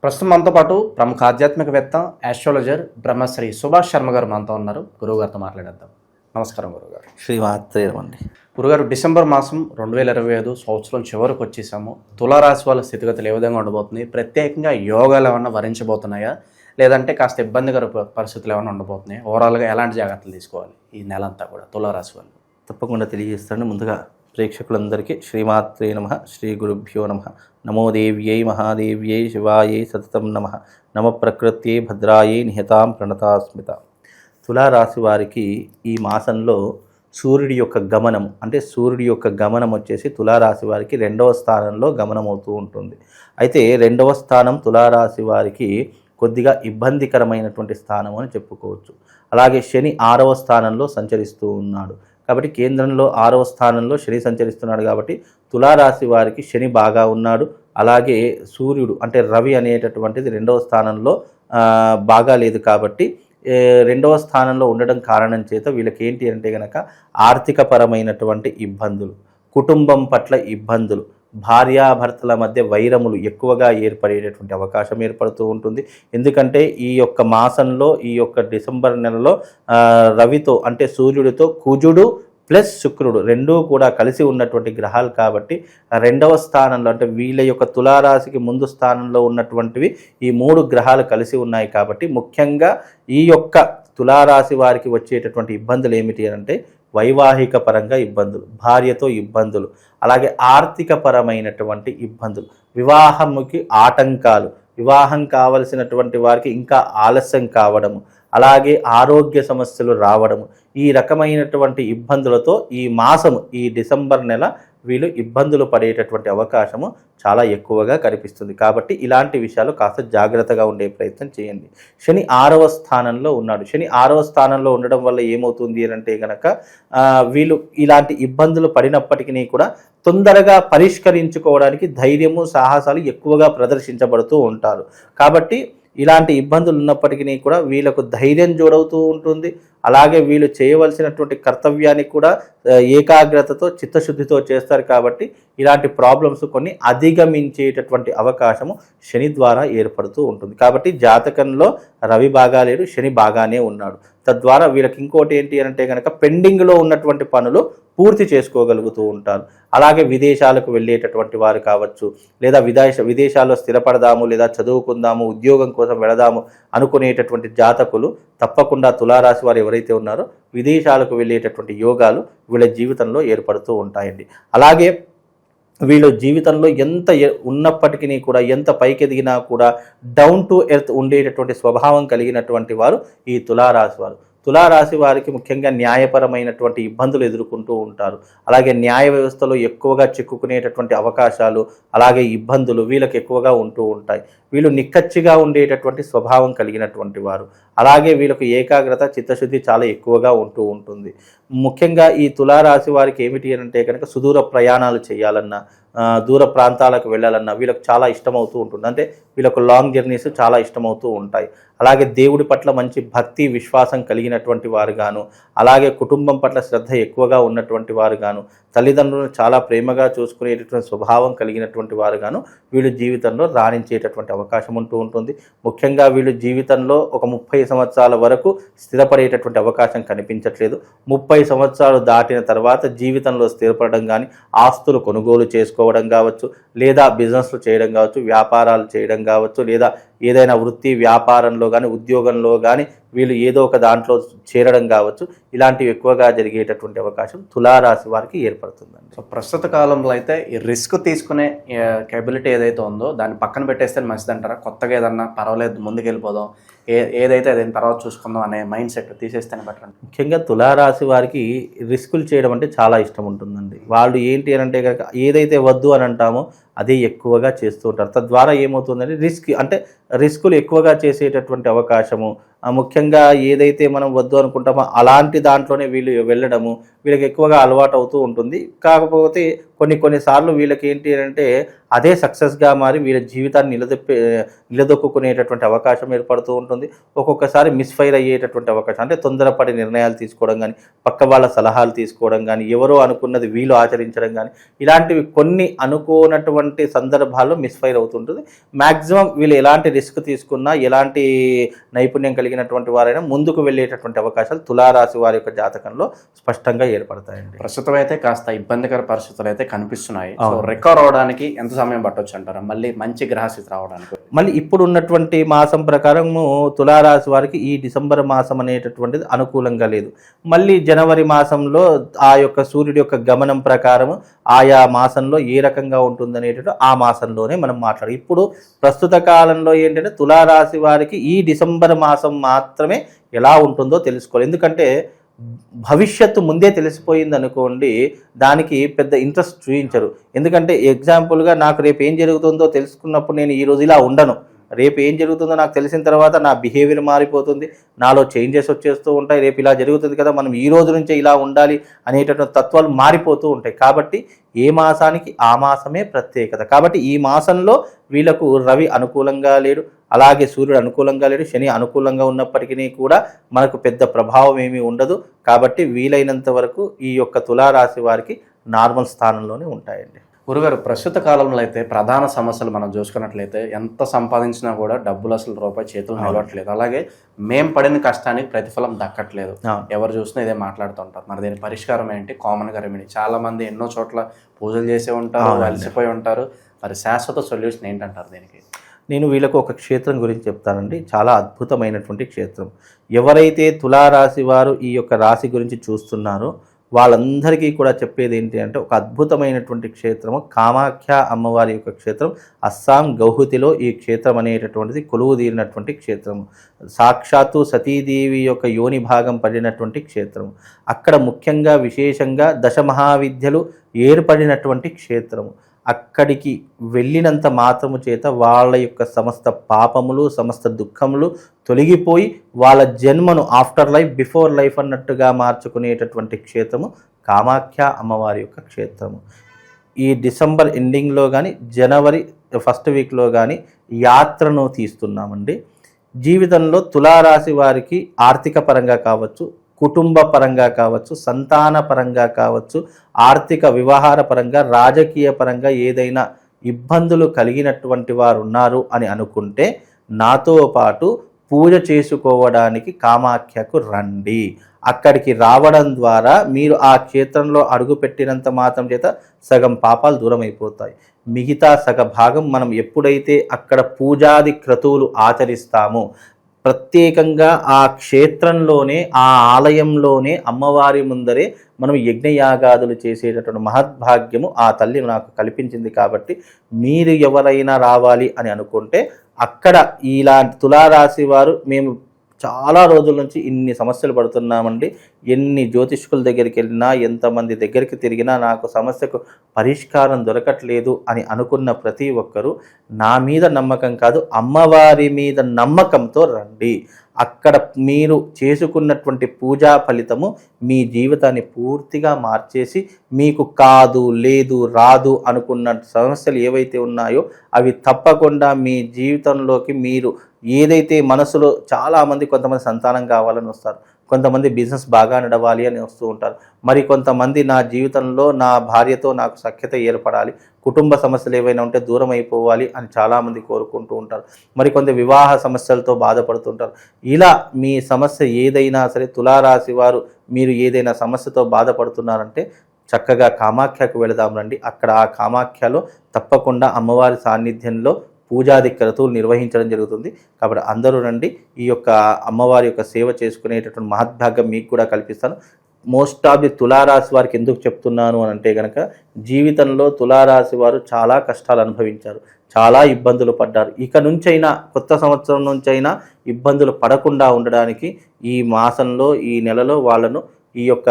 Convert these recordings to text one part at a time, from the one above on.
ప్రస్తుతం మనతో పాటు ప్రముఖ ఆధ్యాత్మికవేత్త ఆస్ట్రాలజర్ బ్రహ్మశ్రీ సుభాష్ శర్మ గారు మనతో ఉన్నారు. గురువుగారితో మాట్లాడేద్దాం. నమస్కారం గురుగారు. శ్రీమాత్రే నమః. గురుగారు, డిసెంబర్ మాసం 2025 సంవత్సరం చివరికి వచ్చేసాము. తులారాశి వాళ్ళ స్థితిగతులు ఏ విధంగా ఉండబోతున్నాయి? ప్రత్యేకంగా యోగాలు ఏమన్నా వరించబోతున్నాయా, లేదంటే కాస్త ఇబ్బందికర పరిస్థితులు ఏమైనా ఉండబోతున్నాయి? ఓవరాల్గా ఎలాంటి జాగ్రత్తలు తీసుకోవాలి ఈ నెల అంతా కూడా తులారాశి వాళ్ళు? తప్పకుండా తెలియజేస్తాను. ముందుగా ప్రేక్షకులందరికీ శ్రీమాత్రే నమః, శ్రీ గురుభ్యో నమః. నమో దేవ్యై మహాదేవ్యై శివాయై సతతం నమః. నమ ప్రకృత్యై భద్రాయై నిహతాం ప్రణతాస్మిత. తులారాశి వారికి ఈ మాసంలో సూర్యుడి యొక్క గమనం, అంటే సూర్యుడి యొక్క గమనం వచ్చేసి తులారాశి వారికి 2వ స్థానంలో గమనం అవుతూ ఉంటుంది. అయితే 2వ స్థానం తులారాశి వారికి కొద్దిగా ఇబ్బందికరమైనటువంటి స్థానం అని చెప్పుకోవచ్చు. అలాగే శని 6వ స్థానంలో సంచరిస్తూ ఉన్నాడు. కాబట్టి కేంద్రంలో 6వ స్థానంలో శని సంచరిస్తున్నాడు. కాబట్టి తులారాశి వారికి శని బాగా ఉన్నాడు. అలాగే సూర్యుడు అంటే రవి అనేటటువంటిది 2వ స్థానంలో బాగా లేదు. కాబట్టి 2వ స్థానంలో ఉండడం కారణం చేత వీళ్ళకి ఏంటి అంటే కనుక ఆర్థికపరమైనటువంటి ఇబ్బందులు, కుటుంబం పట్ల ఇబ్బందులు, భార్యాభర్తల మధ్య వైరములు ఎక్కువగా ఏర్పడేటటువంటి అవకాశం ఏర్పడుతూ ఉంటుంది. ఎందుకంటే ఈ యొక్క మాసంలో, ఈ యొక్క డిసెంబర్ నెలలో రవితో అంటే సూర్యుడితో కుజుడు ప్లస్ శుక్రుడు రెండూ కూడా కలిసి ఉన్నటువంటి గ్రహాలు. కాబట్టి 2వ స్థానంలో అంటే వీళ్ళ యొక్క తులారాశికి ముందు స్థానంలో ఉన్నటువంటివి ఈ 3 గ్రహాలు కలిసి ఉన్నాయి. కాబట్టి ముఖ్యంగా ఈ యొక్క తులారాశి వారికి వచ్చేటటువంటి ఇబ్బందులు ఏమిటి అంటే వైవాహిక పరంగా ఇబ్బందులు, భార్యతో ఇబ్బందులు, అలాగే ఆర్థిక పరమైనటువంటి ఇబ్బందులు, వివాహముకి ఆటంకాలు, వివాహం కావలసినటువంటి వారికి ఇంకా ఆలస్యం కావడము, అలాగే ఆరోగ్య సమస్యలు రావడము, ఈ రకమైనటువంటి ఇబ్బందులతో ఈ మాసము, ఈ డిసెంబర్ నెల వీళ్ళు ఇబ్బందులు పడేటటువంటి అవకాశము చాలా ఎక్కువగా కనిపిస్తుంది. కాబట్టి ఇలాంటి విషయాలు కాస్త జాగ్రత్తగా ఉండే ప్రయత్నం చేయండి. శని 6వ స్థానంలో ఉన్నాడు. శని 6వ స్థానంలో ఉండడం వల్ల ఏమవుతుంది అంటే కనుక వీళ్ళు ఇలాంటి ఇబ్బందులు పడినప్పటికీ కూడా తొందరగా పరిష్కరించుకోవడానికి ధైర్యము, సాహసాలు ఎక్కువగా ప్రదర్శించబడుతూ ఉంటారు. కాబట్టి ఇలాంటి ఇబ్బందులు ఉన్నప్పటికీ కూడా వీళ్ళకు ధైర్యం జోడవుతూ ఉంటుంది. అలాగే వీళ్ళు చేయవలసినటువంటి కర్తవ్యాన్ని కూడా ఏకాగ్రతతో, చిత్తశుద్ధితో చేస్తారు. కాబట్టి ఇలాంటి ప్రాబ్లమ్స్ కొన్ని అధిగమించేటటువంటి అవకాశము శని ద్వారా ఏర్పడుతూ ఉంటుంది. కాబట్టి జాతకంలో రవి బాగా లేడు, శని బాగానే ఉన్నాడు. తద్వారా వీళ్ళకి ఇంకోటి ఏంటి అంటే కనుక పెండింగ్లో ఉన్నటువంటి పనులు పూర్తి చేసుకోగలుగుతూ ఉంటారు. అలాగే విదేశాలకు వెళ్ళేటటువంటి వారు కావచ్చు, లేదా విదేశాల్లో స్థిరపడదాము, లేదా చదువుకుందాము, ఉద్యోగం కోసం వెళదాము అనుకునేటటువంటి జాతకులు తప్పకుండా తులారాశి వారు ఎవరైతే ఉన్నారో విదేశాలకు వెళ్ళేటటువంటి యోగాలు వీళ్ళ జీవితంలో ఏర్పడుతూ ఉంటాయండి. అలాగే వీళ్ళు జీవితంలో ఎంత ఉన్నప్పటికీ కూడా, ఎంత పైకి ఎదిగినా కూడా డౌన్ టు ఎర్త్ ఉండేటటువంటి స్వభావం కలిగినటువంటి వారు ఈ తులారాశి వారు. తులారాశి వారికి ముఖ్యంగా న్యాయపరమైనటువంటి ఇబ్బందులు ఎదుర్కొంటూ ఉంటారు. అలాగే న్యాయ వ్యవస్థలో ఎక్కువగా చిక్కుకునేటటువంటి అవకాశాలు, అలాగే ఇబ్బందులు వీళ్ళకి ఎక్కువగా ఉంటూ ఉంటాయి. వీళ్ళు నిక్కచ్చిగా ఉండేటటువంటి స్వభావం కలిగినటువంటి వారు. అలాగే వీళ్ళకు ఏకాగ్రత, చిత్తశుద్ధి చాలా ఎక్కువగా ఉంటూ ఉంటుంది. ముఖ్యంగా ఈ తులారాశి వారికి ఏమిటి అంటే కనుక సుదూర ప్రయాణాలు చేయాలన్నా, దూర ప్రాంతాలకు వెళ్ళాలన్నా వీళ్ళకు చాలా ఇష్టమవుతూ ఉంటుంది. అంటే వీళ్ళకు లాంగ్ జర్నీస్ చాలా ఇష్టమవుతూ ఉంటాయి. అలాగే దేవుడి పట్ల మంచి భక్తి, విశ్వాసం కలిగినటువంటి వారు గాను, అలాగే కుటుంబం పట్ల శ్రద్ధ ఎక్కువగా ఉన్నటువంటి వారు గాను, తల్లిదండ్రులను చాలా ప్రేమగా చూసుకునేటటువంటి స్వభావం కలిగినటువంటి వారు గాను వీళ్ళు జీవితంలో రాణించేటటువంటి అవకాశం ఉంటూ ఉంటుంది. ముఖ్యంగా వీళ్ళు జీవితంలో ఒక 30 సంవత్సరాల వరకు స్థిరపడేటటువంటి అవకాశం కనిపించట్లేదు. 30 సంవత్సరాలు దాటిన తర్వాత జీవితంలో స్థిరపడడం కానీ, ఆస్తులు కొనుగోలు చేసుకోవడం కావచ్చు, లేదా బిజినెస్లు చేయడం కావచ్చు, వ్యాపారాలు చేయడం కావచ్చు, లేదా ఏదైనా వృత్తి వ్యాపారంలో కానీ, ఉద్యోగంలో కానీ వీళ్ళు ఏదో ఒక దాంట్లో చేరడం కావచ్చు, ఇలాంటివి ఎక్కువగా జరిగేటటువంటి అవకాశం తులారాశి వారికి ఏర్పడుతుందండి. సో ప్రస్తుత కాలంలో అయితే ఈ రిస్క్ తీసుకునే కేబిలిటీ ఏదైతే ఉందో దాన్ని పక్కన పెట్టేస్తే మంచిదంటారా? కొత్తగా ఏదన్నా పర్వాలేదు ముందుకు వెళ్ళిపోదాం, ఏదైతే అదేం తర్వాత చూసుకుందాం అనే మైండ్ సెట్ తీసేస్తేనే బెటర్. ముఖ్యంగా తులారాశి వారికి రిస్కులు చేయడం అంటే చాలా ఇష్టం ఉంటుందండి. వాళ్ళు ఏంటి అని అంటే కనుక ఏదైతే వద్దు అని అంటామో అదే ఎక్కువగా చేస్తూ ఉంటారు. తద్వారా ఏమవుతుందంటే రిస్కులు ఎక్కువగా చేసేటటువంటి అవకాశము, ముఖ్యంగా ఏదైతే మనం వద్దు అనుకుంటామో అలాంటి దాంట్లోనే వీళ్ళు వెళ్ళడము, వీళ్ళకి ఎక్కువగా అలవాటు అవుతూ ఉంటుంది. కాకపోతే కొన్నిసార్లు వీళ్ళకి ఏంటి అంటే అదే సక్సెస్గా మారి వీళ్ళ జీవితాన్ని నిలదొక్కునేటటువంటి అవకాశం ఏర్పడుతూ ఉంటుంది. ఒక్కొక్కసారి మిస్ఫైర్ అయ్యేటటువంటి అవకాశం, అంటే తొందరపడి నిర్ణయాలు తీసుకోవడం కానీ, పక్క వాళ్ళ సలహాలు తీసుకోవడం కానీ, ఎవరో అనుకున్నది వీళ్ళు ఆచరించడం కానీ, ఇలాంటివి కొన్ని అనుకోనటువంటి సందర్భాల్లో మిస్ఫైర్ అవుతుంటుంది. మ్యాక్సిమం వీళ్ళు ఎలాంటి రిస్క్ తీసుకున్నా, ఎలాంటి నైపుణ్యం కలిగినటువంటి వారైనా ముందుకు వెళ్ళేటటువంటి అవకాశాలు తులారాశి వారి యొక్క జాతకంలో స్పష్టంగా ఏర్పడతాయండి. ప్రస్తుతం అయితే కాస్త ఇబ్బందికర పరిస్థితులు అయితే కనిపిస్తున్నాయి. సో రికవర్ అవడానికి ఎంత సమయం పట్టొచ్చు అంటారా, మళ్ళీ మంచి గ్రహస్థితి రావడానికి? మళ్ళీ ఇప్పుడు ఉన్నటువంటి మాసం ప్రకారము తులారాశి వారికి ఈ డిసెంబర్ మాసం అనేటటువంటిది అనుకూలంగా లేదు. మళ్ళీ జనవరి మాసంలో ఆ యొక్క సూర్యుడి యొక్క గమనం ప్రకారం ఆయా మాసంలో ఏ రకంగా ఉంటుందనేటట్టు ఆ మాసంలోనే మనం మాట్లాడాలి. ఇప్పుడు ప్రస్తుత కాలంలో ఏంటంటే తులారాశి వారికి ఈ డిసెంబర్ మాసం మాత్రమే ఎలా ఉంటుందో తెలుసుకోవాలి. ఎందుకంటే భవిష్యత్తు ముందే తెలిసిపోయింది అనుకోండి, దానికి పెద్ద ఇంట్రెస్ట్ చూపించరు. ఎందుకంటే ఎగ్జాంపుల్గా నాకు రేపు ఏం జరుగుతుందో తెలుసుకున్నప్పుడు నేను ఈరోజు ఇలా ఉండను. రేపు ఏం జరుగుతుందో నాకు తెలిసిన తర్వాత నా బిహేవియర్ మారిపోతుంది, నాలో చేంజెస్ వచ్చేస్తూ ఉంటాయి. రేపు ఇలా జరుగుతుంది కదా, మనం ఈ రోజు నుంచే ఇలా ఉండాలి అనేటటువంటి తత్వాలు మారిపోతూ ఉంటాయి. కాబట్టి ఏ మాసానికి ఆ మాసమే ప్రత్యేకత. కాబట్టి ఈ మాసంలో వీళ్ళకు రవి అనుకూలంగా లేడు, అలాగే సూర్యుడు అనుకూలంగా లేడు, శని అనుకూలంగా ఉన్నప్పటికీ కూడా మనకు పెద్ద ప్రభావం ఏమీ ఉండదు. కాబట్టి వీలైనంత వరకు ఈ యొక్క తులారాశి వారికి నార్మల్ స్థానంలోనే ఉంటాయండి. గురుగారు, ప్రస్తుత కాలంలో అయితే ప్రధాన సమస్యలు మనం చూసుకున్నట్లయితే ఎంత సంపాదించినా కూడా డబ్బులు అసలు రూపాయి చేతులు నిలవట్లేదు, అలాగే మేం పడిన కష్టానికి ప్రతిఫలం దక్కట్లేదు. ఎవరు చూసినా ఇదే మాట్లాడుతుంటారు. మరి దీని పరిష్కారం ఏంటి? కామన్గా రెమెడీ. చాలా మంది ఎన్నో చోట్ల పూజలు చేసే ఉంటారు, అలసిపోయి ఉంటారు. మరి శాశ్వత సొల్యూషన్ ఏంటంటారు దీనికి? నేను వీళ్ళకు ఒక క్షేత్రం గురించి చెప్తానండి. చాలా అద్భుతమైనటువంటి క్షేత్రం. ఎవరైతే తులారాశి వారు ఈ యొక్క రాశి గురించి చూస్తున్నారో వాళ్ళందరికీ కూడా చెప్పేది ఏంటి అంటే, ఒక అద్భుతమైనటువంటి క్షేత్రము కామాఖ్య అమ్మవారి యొక్క క్షేత్రం. అస్సాం గౌహతిలో ఈ క్షేత్రం అనేటటువంటిది కొలువు తీరినటువంటి క్షేత్రము. సాక్షాత్తు సతీదేవి యొక్క యోని భాగం పడినటువంటి క్షేత్రము. అక్కడ ముఖ్యంగా విశేషంగా దశమహావిద్యలు ఏర్పడినటువంటి క్షేత్రము. అక్కడికి వెళ్ళినంత మాత్రము చేత వాళ్ళ యొక్క సమస్త పాపములు, సమస్త దుఃఖములు తొలగిపోయి వాళ్ళ జన్మను ఆఫ్టర్ లైఫ్ బిఫోర్ లైఫ్ అన్నట్టుగా మార్చుకునేటటువంటి క్షేత్రము కామాఖ్య అమ్మవారి యొక్క క్షేత్రము. ఈ డిసెంబర్ ఎండింగ్లో కానీ జనవరి ఫస్ట్ వీక్లో కానీ యాత్రను తీస్తున్నామండి. జీవితంలో తులారాశి వారికి ఆర్థిక పరంగా కావచ్చు, కుటుంబ పరంగా కావచ్చు, సంతాన పరంగా కావచ్చు, ఆర్థిక వ్యవహార పరంగా, రాజకీయ పరంగా ఏదైనా ఇబ్బందులు కలిగినటువంటి వారు ఉన్నారు అని అనుకుంటే నాతో పాటు పూజ చేసుకోవడానికి కామాఖ్యకు రండి. అక్కడికి రావడం ద్వారా మీరు ఆ క్షేత్రంలో అడుగుపెట్టినంత మాత్రం చేత సగం పాపాలు దూరం అయిపోతాయి. మిగతా సగ భాగం మనం ఎప్పుడైతే అక్కడ పూజాది క్రతువులు ఆచరిస్తామో, ప్రత్యేకంగా ఆ క్షేత్రంలోనే, ఆ ఆలయంలోనే అమ్మవారి ముందరే మనం యజ్ఞయాగాదులు చేసేటటువంటి మహద్భాగ్యము ఆ తల్లి నాకు కల్పించింది. కాబట్టి మీరు ఎవరైనా రావాలి అని అనుకుంటే అక్కడ ఇలాంటి తులారాశి వారు, మేము చాలా రోజుల నుంచి ఇన్ని సమస్యలు పడుతున్నామండి, ఎన్ని జ్యోతిష్కుల దగ్గరికి వెళ్ళినా, ఎంతమంది దగ్గరికి తిరిగినా నాకు సమస్యకు పరిష్కారం దొరకట్లేదు అని అనుకున్న ప్రతి ఒక్కరూ నా మీద నమ్మకం కాదు, అమ్మవారి మీద నమ్మకంతో రండి. అక్కడ మీరు చేసుకున్నటువంటి పూజా ఫలితము మీ జీవితాన్ని పూర్తిగా మార్చేసి, మీకు కాదు, లేదు, రాదు అనుకున్న సమస్యలు ఏవైతే ఉన్నాయో అవి తప్పకుండా మీ జీవితంలోకి, మీరు ఏదైతే మనసులో చాలామంది, కొంతమంది సంతానం కావాలని వస్తారు, కొంతమంది బిజినెస్ బాగా నడవాలి అని వస్తూ ఉంటారు, మరి కొంతమంది నా జీవితంలో నా భార్యతో నాకు సఖ్యత ఏర్పడాలి, కుటుంబ సమస్యలు ఏవైనా ఉంటే దూరం అయిపోవాలి అని చాలామంది కోరుకుంటూ ఉంటారు, మరి కొంత వివాహ సమస్యలతో బాధపడుతుంటారు. ఇలా మీ సమస్య ఏదైనా సరే, తులారాశి వారు మీరు ఏదైనా సమస్యతో బాధపడుతున్నారంటే చక్కగా కామాఖ్యకు వెళదాం రండి. అక్కడ ఆ కామాఖ్యలో తప్పకుండా అమ్మవారి సాన్నిధ్యంలో పూజాది క్రతువులు నిర్వహించడం జరుగుతుంది. కాబట్టి అందరూ రండి. ఈ యొక్క అమ్మవారి యొక్క సేవ చేసుకునేటటువంటి మహద్భాగ్యం మీకు కూడా కల్పిస్తాను. మోస్ట్ ఆఫ్ ది తులారాశి వారికి ఎందుకు చెప్తున్నాను అని అంటే కనుక, జీవితంలో తులారాశి వారు చాలా కష్టాలు అనుభవించారు, చాలా ఇబ్బందులు పడ్డారు. ఇక నుంచైనా, కొత్త సంవత్సరం నుంచైనా ఇబ్బందులు పడకుండా ఉండడానికి ఈ మాసంలో, ఈ నెలలో వాళ్ళను ఈ యొక్క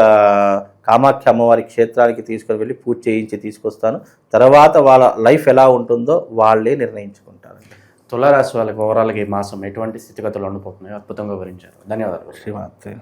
కామాఖ్య అమ్మవారి క్షేత్రానికి తీసుకొని వెళ్ళి పూజ చేయించి తీసుకొస్తాను. తర్వాత వాళ్ళ లైఫ్ ఎలా ఉంటుందో వాళ్ళే నిర్ణయించుకుంటారండి. తులారాశి వాళ్ళకి ఓవరాల్గా ఈ మాసం ఎటువంటి స్థితిగతులు ఉండిపోతున్నాయో అద్భుతంగా వివరించారు. ధన్యవాదాలు శ్రీమాత్రే.